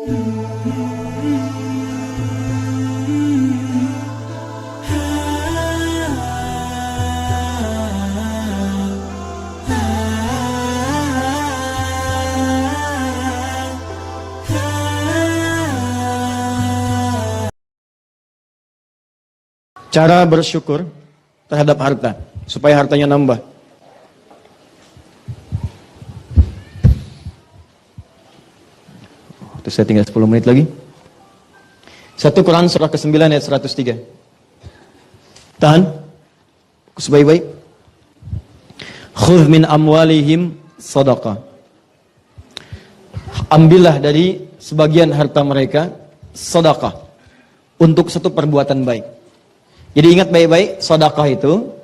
Cara bersyukur terhadap harta, supaya hartanya nambah. Terus saya tinggal 10 menit lagi. 1 Quran surah ke-9 ayat 103. Tahan. Sebaik-baik. Khudh min amwalihim sadaqah. Ambillah dari sebagian harta mereka sedekah untuk satu perbuatan baik. Jadi ingat baik-baik, sedekah itu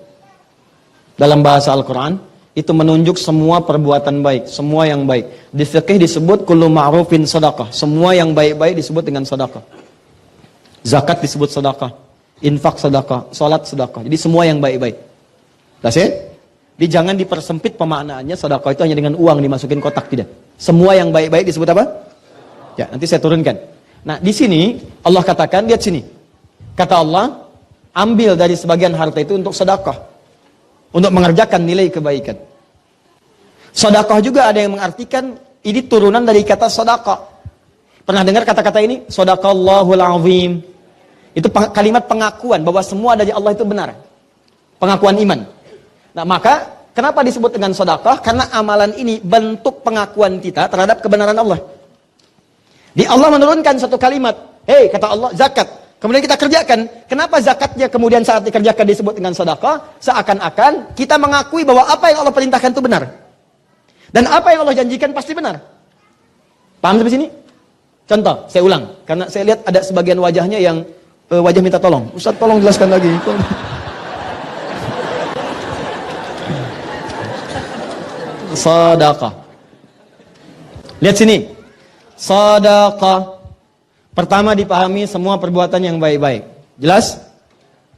dalam bahasa Al-Quran itu menunjuk semua perbuatan baik, semua yang baik. Di fiqih disebut kullu ma'rufin sedekah, semua yang baik-baik disebut dengan sedekah. Zakat disebut sedekah, infak sedekah, salat sedekah. Jadi semua yang baik-baik. That's it? Jadi jangan dipersempit pemaknaannya sedekah itu hanya dengan uang dimasukin kotak, tidak. Semua yang baik-baik disebut apa? Ya, nanti saya turunkan. Nah, di sini Allah katakan, lihat sini. Kata Allah, ambil dari sebagian harta itu untuk sedekah, untuk mengerjakan nilai kebaikan. Sedekah juga ada yang mengartikan ini turunan dari kata sedekah. Pernah dengar kata-kata ini? Shadaqallahul azim. Itu kalimat pengakuan bahwa semua dari Allah itu benar. Pengakuan iman. Nah, maka kenapa disebut dengan sedekah? Karena amalan ini bentuk pengakuan kita terhadap kebenaran Allah. Di Allah menurunkan satu kalimat, hei, kata Allah, zakat. Kemudian kita kerjakan. Kenapa zakatnya kemudian saat dikerjakan disebut dengan sedekah? Seakan-akan kita mengakui bahwa apa yang Allah perintahkan itu benar. Dan apa yang Allah janjikan pasti benar. Paham sampai sini? Contoh, saya ulang. Karena saya lihat ada sebagian wajahnya yang wajah minta tolong. Ustaz, tolong jelaskan lagi. Sedekah. Lihat sini. Sedekah. Pertama dipahami semua perbuatan yang baik-baik. Jelas?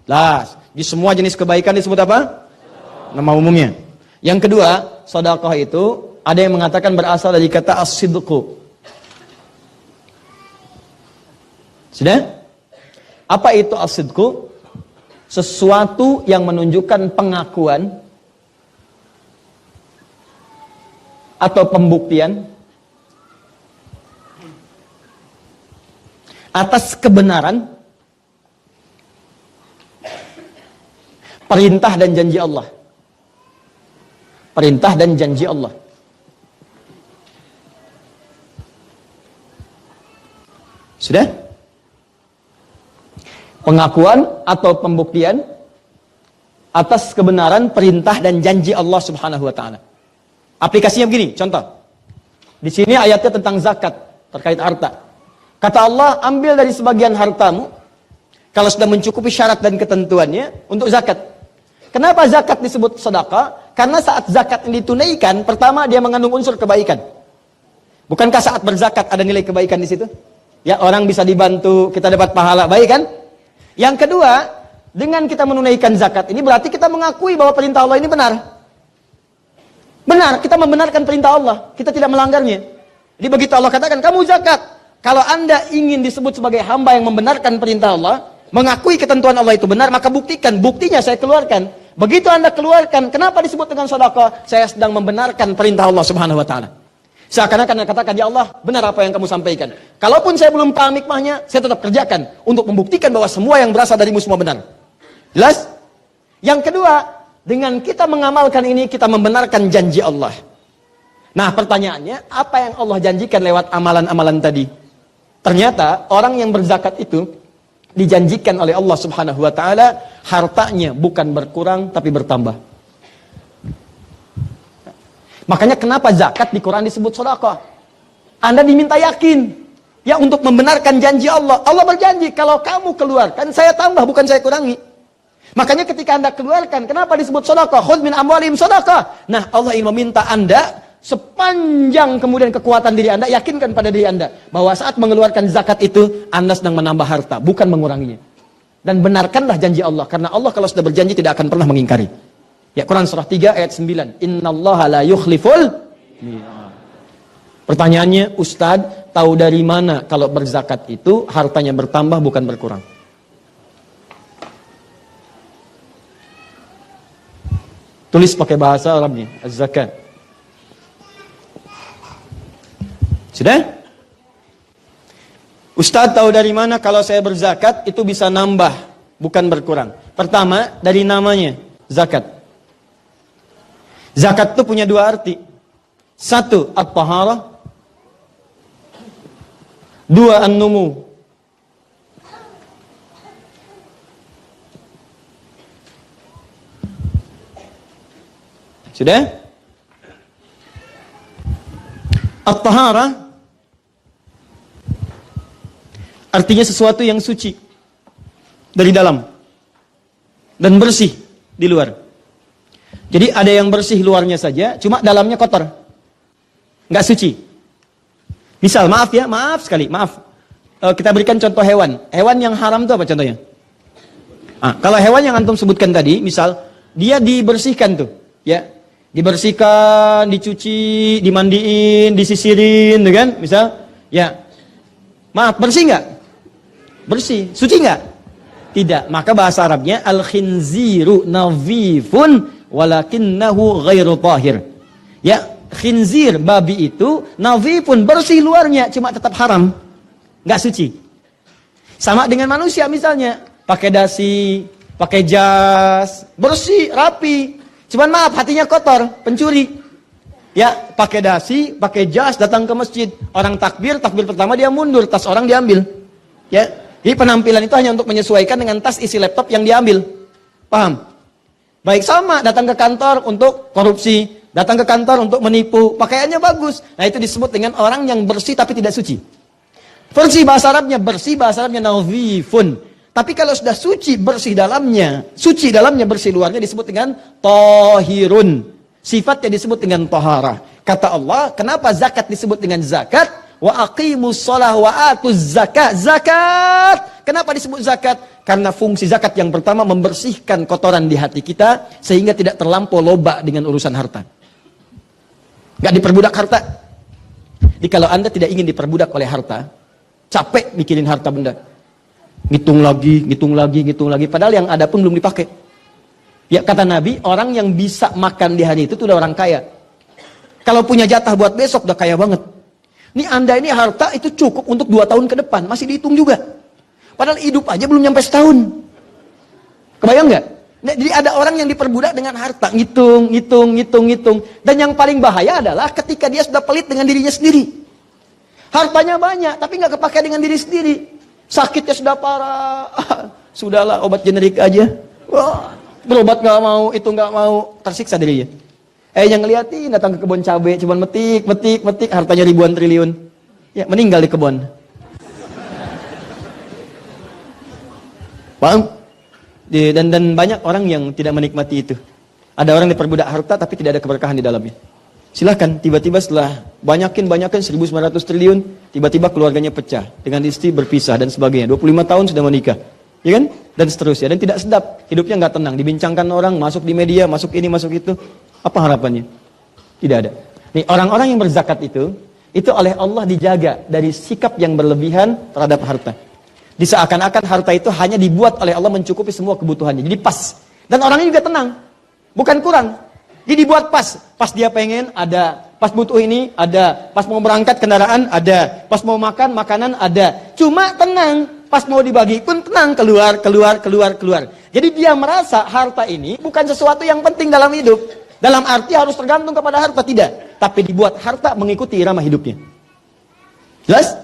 Jelas. Di semua jenis kebaikan disebut apa? Nama umumnya. Yang kedua, sedekah itu ada yang mengatakan berasal dari kata as-sidqu. Sudah? Apa itu as-sidqu? Sesuatu yang menunjukkan pengakuan atau pembuktian atas kebenaran perintah dan janji Allah. Perintah dan janji Allah. Sudah? Pengakuan atau pembuktian atas kebenaran perintah dan janji Allah Subhanahu wa taala. Aplikasinya begini, contoh. Di sini ayatnya tentang zakat terkait harta. Kata Allah, ambil dari sebagian hartamu, kalau sudah mencukupi syarat dan ketentuannya, untuk zakat. Kenapa zakat disebut sedekah? Karena saat zakat ini ditunaikan, pertama dia mengandung unsur kebaikan. Bukankah saat berzakat ada nilai kebaikan di situ? Ya, orang bisa dibantu, kita dapat pahala, baik kan? Yang kedua, dengan kita menunaikan zakat ini berarti kita mengakui bahwa perintah Allah ini benar. Benar, kita membenarkan perintah Allah, kita tidak melanggarnya. Jadi begitu Allah katakan, kamu zakat. Kalau Anda ingin disebut sebagai hamba yang membenarkan perintah Allah, mengakui ketentuan Allah itu benar, maka buktikan. Buktinya saya keluarkan. Begitu Anda keluarkan, kenapa disebut dengan sedekah? Saya sedang membenarkan perintah Allah Subhanahu wa taala. Seakan-akan Anda katakan, ya Allah, benar apa yang kamu sampaikan. Kalaupun saya belum paham hikmahnya, saya tetap kerjakan untuk membuktikan bahwa semua yang berasal darimu semua benar. Jelas? Yang kedua, dengan kita mengamalkan ini, kita membenarkan janji Allah. Nah, pertanyaannya, apa yang Allah janjikan lewat amalan-amalan tadi? Ternyata orang yang berzakat itu dijanjikan oleh Allah Subhanahu wa taala hartanya bukan berkurang tapi bertambah. Makanya kenapa zakat di Quran disebut sedekah? Anda diminta yakin ya untuk membenarkan janji Allah. Allah berjanji kalau kamu keluarkan saya tambah bukan saya kurangi. Makanya ketika Anda keluarkan kenapa disebut sedekah? Khudh min amwalihim sedekah. Nah, Allah ingin meminta Anda sepanjang kemudian kekuatan diri Anda, yakinkan pada diri Anda bahwa saat mengeluarkan zakat itu Anda sedang menambah harta, bukan menguranginya. Dan benarkanlah janji Allah, karena Allah kalau sudah berjanji tidak akan pernah mengingkari. Ya, Quran surah 3 ayat 9. Innallaha la yukhliful mi'ad. Pertanyaannya, Ustadz, tahu dari mana kalau berzakat itu hartanya bertambah bukan berkurang? Tulis pakai bahasa Arabnya, az-zakat. Sudah? Ustaz tahu dari mana kalau saya berzakat itu bisa nambah, bukan berkurang? Pertama, dari namanya, zakat. Zakat itu punya dua arti. Satu, at-taharah. Dua, an-numu. Sudah? At-taharah artinya sesuatu yang suci dari dalam dan bersih di luar. Jadi ada yang bersih luarnya saja, cuma dalamnya kotor, nggak suci. Misal, maaf ya, maaf sekali, maaf. Kita berikan contoh hewan. Hewan yang haram itu apa contohnya? Kalau hewan yang antum sebutkan tadi, misal dia dibersihkan tuh, ya. Dibersihkan, dicuci, dimandiin, disisirin, kan? Misal, ya. Maaf, bersih nggak? Bersih. Suci nggak? Tidak. Maka bahasa Arabnya al-khinziru nadhifun walakinnahu ghairu tahir. Ya, khinzir, babi itu nadhifun, bersih luarnya, cuma tetap haram. Nggak suci. Sama dengan manusia misalnya, pakai dasi, pakai jas, bersih, rapi. Cuman maaf, hatinya kotor, pencuri. Ya, pakai dasi, pakai jas, datang ke masjid. Orang takbir, takbir pertama dia mundur, tas orang diambil. Ya, jadi penampilan itu hanya untuk menyesuaikan dengan tas isi laptop yang diambil. Paham? Baik, sama, datang ke kantor untuk korupsi, datang ke kantor untuk menipu, pakaiannya bagus. Nah, itu disebut dengan orang yang bersih tapi tidak suci. Bersih bahasa Arabnya nadhifun. Tapi kalau sudah suci dalamnya, bersih luarnya disebut dengan tahirun. Sifatnya disebut dengan taharah. Kata Allah, kenapa zakat disebut dengan zakat? Wa aqimus shalah wa atuz zakat. Zakat. Kenapa disebut zakat? Karena fungsi zakat yang pertama membersihkan kotoran di hati kita sehingga tidak terlampau loba dengan urusan harta. Gak diperbudak harta. Jadi kalau Anda tidak ingin diperbudak oleh harta, capek mikirin harta benda. Ngitung lagi. Padahal yang ada pun belum dipakai. Ya, kata Nabi, orang yang bisa makan di hari itu udah orang kaya. Kalau punya jatah buat besok udah kaya banget. Ini Anda ini harta itu cukup untuk 2 tahun ke depan, masih dihitung juga. Padahal hidup aja belum nyampe setahun. Kebayang nggak? Nah, jadi ada orang yang diperbudak dengan harta, ngitung. Dan yang paling bahaya adalah ketika dia sudah pelit dengan dirinya sendiri. Hartanya banyak, tapi nggak kepakai dengan diri sendiri. Sakitnya sudah parah, sudahlah obat generik aja. Wah, berobat nggak mau, itu nggak mau, tersiksa dirinya. Yang ngeliatin datang ke kebun cabai, cuman metik, hartanya ribuan triliun. Ya, meninggal di kebun. Paham? Dan banyak orang yang tidak menikmati itu. Ada orang diperbudak harta tapi tidak ada keberkahan di dalamnya. Silahkan, tiba-tiba setelah banyakin 1.900 triliun, tiba-tiba keluarganya pecah, dengan istri berpisah dan sebagainya. 25 tahun sudah menikah, ya kan? Dan seterusnya, dan tidak sedap, hidupnya nggak tenang, dibincangkan orang, masuk di media, masuk ini, masuk itu. Apa harapannya? Tidak ada. Nih, orang-orang yang berzakat itu oleh Allah dijaga dari sikap yang berlebihan terhadap harta. Diseakan-akan harta itu hanya dibuat oleh Allah mencukupi semua kebutuhannya, jadi pas. Dan orangnya juga tenang, bukan kurang. Jadi dibuat pas dia pengen ada, pas butuh ini ada, pas mau berangkat kendaraan ada, pas mau makan makanan ada. Cuma tenang, pas mau dibagi pun tenang, keluar. Jadi dia merasa harta ini bukan sesuatu yang penting dalam hidup. Dalam arti harus tergantung kepada harta, tidak. Tapi dibuat harta mengikuti irama hidupnya. Jelas?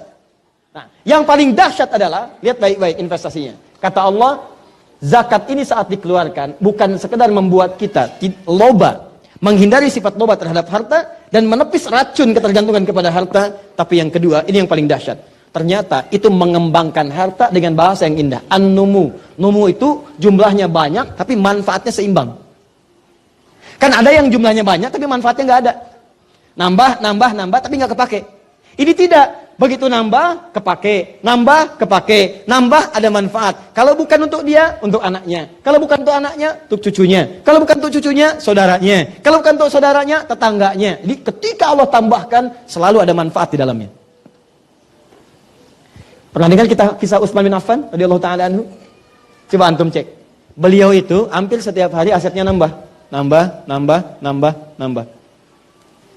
Nah, yang paling dahsyat adalah, lihat baik-baik investasinya. Kata Allah, zakat ini saat dikeluarkan bukan sekedar membuat kita loba, menghindari sifat loba terhadap harta dan menepis racun ketergantungan kepada harta. Tapi yang kedua, ini yang paling dahsyat. Ternyata itu mengembangkan harta dengan bahasa yang indah. An-numu. Numu itu jumlahnya banyak tapi manfaatnya seimbang. Kan ada yang jumlahnya banyak tapi manfaatnya nggak ada. Nambah tapi nggak kepake. Ini tidak. Begitu nambah, kepake. Nambah, ada manfaat. Kalau bukan untuk dia, untuk anaknya. Kalau bukan untuk anaknya, untuk cucunya. Kalau bukan untuk cucunya, saudaranya. Kalau bukan untuk saudaranya, tetangganya. Jadi ketika Allah tambahkan, selalu ada manfaat di dalamnya. Pernah dengar kita kisah Utsman bin Affan radhiyallahu taala anhu? Coba antum cek. Beliau itu hampir setiap hari asetnya nambah.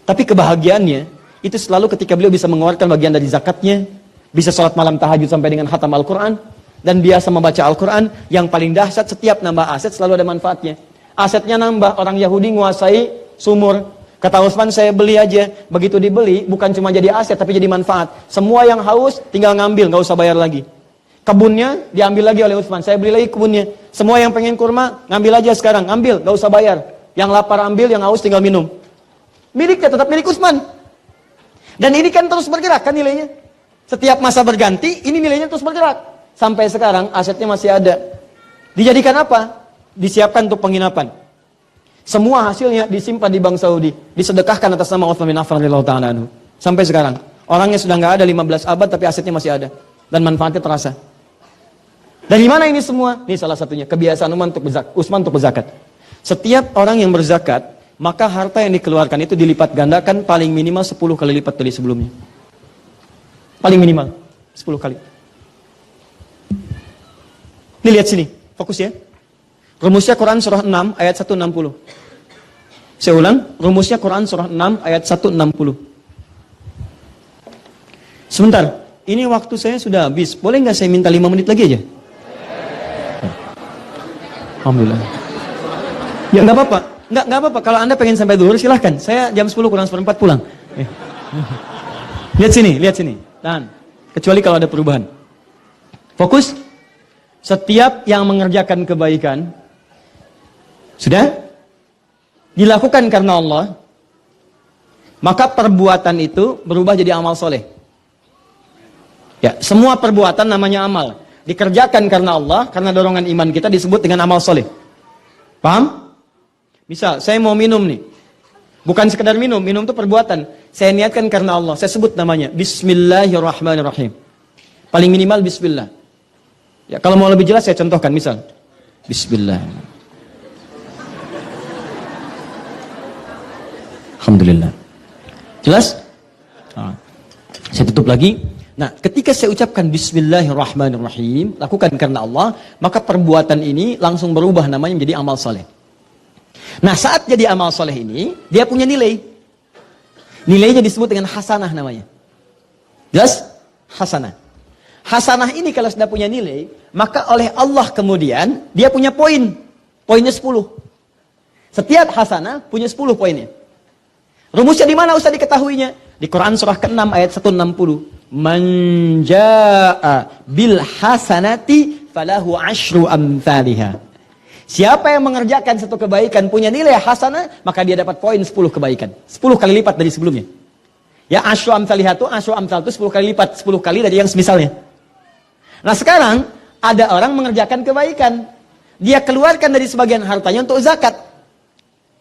Tapi kebahagiaannya itu selalu ketika beliau bisa mengeluarkan bagian dari zakatnya, bisa sholat malam tahajud sampai dengan khatam Al-Quran, dan biasa membaca Al-Quran. Yang paling dahsyat, setiap nambah aset selalu ada manfaatnya. Asetnya nambah, orang Yahudi menguasai sumur. Kata Utsman, saya beli aja. Begitu dibeli, bukan cuma jadi aset, tapi jadi manfaat. Semua yang haus tinggal ngambil, nggak usah bayar lagi. Kebunnya diambil lagi oleh Utsman, saya beli lagi kebunnya. Semua yang pengen kurma, ngambil aja sekarang, ambil, nggak usah bayar. Yang lapar ambil, yang haus tinggal minum. Miliknya tetap milik Utsman. Dan ini kan terus bergerak kan nilainya. Setiap masa berganti, ini nilainya terus bergerak. Sampai sekarang asetnya masih ada. Dijadikan apa? Disiapkan untuk penginapan. Semua hasilnya disimpan di Bank Saudi, disedekahkan atas nama Utsman bin Affan radhiyallahu taala anhu. Sampai sekarang, orangnya sudah nggak ada 15 abad, tapi asetnya masih ada dan manfaatnya terasa. Dari mana ini semua? Ini salah satunya kebiasaan Utsman untuk berzakat. Setiap orang yang berzakat, maka harta yang dikeluarkan itu dilipat gandakan paling minimal 10 kali lipat dari sebelumnya. Paling minimal 10 kali. Ini lihat sini, fokus ya. Rumusnya Quran surah 6 ayat 160. Saya ulang, rumusnya Quran surah 6 ayat 160. Sebentar, ini waktu saya sudah habis. Boleh nggak saya minta 5 menit lagi aja? Alhamdulillah. Ya nggak apa-apa, nggak apa-apa. Kalau Anda pengen sampai zuhur silahkan. Saya jam 10 kurang seperempat pulang. Lihat sini. Tahan. Kecuali kalau ada perubahan. Fokus. Setiap yang mengerjakan kebaikan sudah dilakukan karena Allah, maka perbuatan itu berubah jadi amal soleh. Ya, semua perbuatan namanya amal. Dikerjakan karena Allah, karena dorongan iman kita disebut dengan amal soleh. Paham? Misal, saya mau minum nih. Bukan sekedar minum itu perbuatan. Saya niatkan karena Allah, saya sebut namanya Bismillahirrahmanirrahim. Paling minimal Bismillah. Ya, kalau mau lebih jelas saya contohkan, misal Bismillah. Alhamdulillah. Jelas? Saya tutup lagi. Nah, ketika saya ucapkan Bismillahirrahmanirrahim, lakukan karena Allah, maka perbuatan ini langsung berubah namanya menjadi amal soleh. Nah, saat jadi amal soleh ini, dia punya nilai. Nilainya disebut dengan hasanah namanya. Jelas? Hasanah. Hasanah ini kalau sudah punya nilai, maka oleh Allah kemudian dia punya poin. Poinnya 10. Setiap hasanah punya 10 poinnya. Rumusnya di mana usah diketahuinya? Di Quran surah ke-6 ayat 160. Man jaa bil hasanati falahu asyru amsalihha. Siapa yang mengerjakan satu kebaikan punya nilai hasanah, maka dia dapat poin 10 kebaikan. 10 kali lipat dari sebelumnya. Ya, asyru amsalihha itu, asyru amsal itu 10 kali lipat, 10 kali dari yang semisalnya. Nah, sekarang ada orang mengerjakan kebaikan. Dia keluarkan dari sebagian hartanya untuk zakat.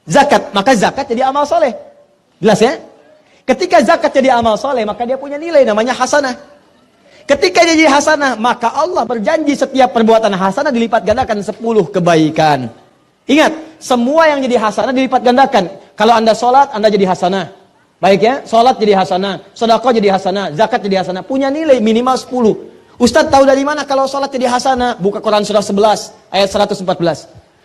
Zakat, maka zakat jadi amal soleh. Jelas ya? Ketika zakat jadi amal soleh, maka dia punya nilai namanya hasanah. Ketika dia jadi hasanah, maka Allah berjanji setiap perbuatan hasanah dilipat gandakan 10 kebaikan. Ingat, semua yang jadi hasanah dilipat gandakan. Kalau Anda sholat, Anda jadi hasanah. Baik ya, sholat jadi hasanah, sedekah jadi hasanah, zakat jadi hasanah. Punya nilai minimal 10. Ustadz tahu dari mana kalau sholat jadi hasanah? Buka Quran surah 11 ayat 114.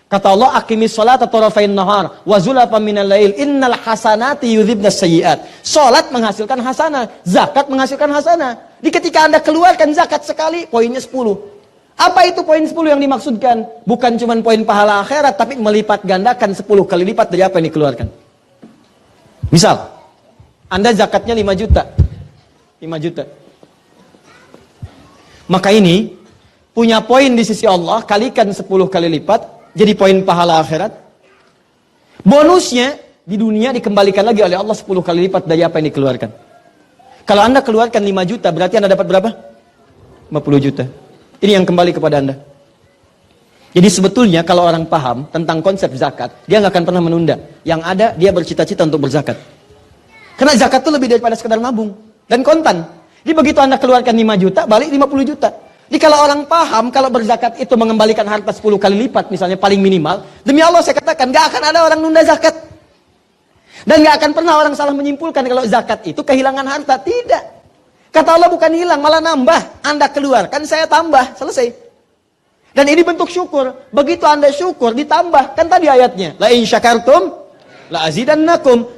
Kata Allah, aqimis sholata tarafain nahar wa zulafan minal lail innal hasanati yudhibnas sayyiat. Sholat menghasilkan hasanah, zakat menghasilkan hasanah. Di ketika Anda keluarkan zakat sekali, poinnya 10. Apa itu poin 10 yang dimaksudkan? Bukan cuma poin pahala akhirat, tapi melipat gandakan 10 kali lipat dari apa yang dikeluarkan. Misal, Anda zakatnya 5 juta. 5 juta. Maka ini punya poin di sisi Allah, kalikan 10 kali lipat, jadi poin pahala akhirat. Bonusnya di dunia dikembalikan lagi oleh Allah 10 kali lipat dari apa yang dikeluarkan. Kalau Anda keluarkan 5 juta, berarti Anda dapat berapa? 50 juta. Ini yang kembali kepada Anda. Jadi sebetulnya kalau orang paham tentang konsep zakat, dia nggak akan pernah menunda. Yang ada, dia bercita-cita untuk berzakat. Karena zakat itu lebih daripada sekedar nabung dan kontan. Jadi begitu Anda keluarkan 5 juta, balik 50 juta. Jadi kalau orang paham, kalau berzakat itu mengembalikan harta 10 kali lipat, misalnya paling minimal, demi Allah saya katakan, gak akan ada orang nunda zakat. Dan gak akan pernah orang salah menyimpulkan kalau zakat itu kehilangan harta. Tidak. Kata Allah bukan hilang, malah nambah. Anda keluarkan, saya tambah. Selesai. Dan ini bentuk syukur. Begitu Anda syukur, ditambah. Kan tadi ayatnya. La in syakartum, la azidannakum.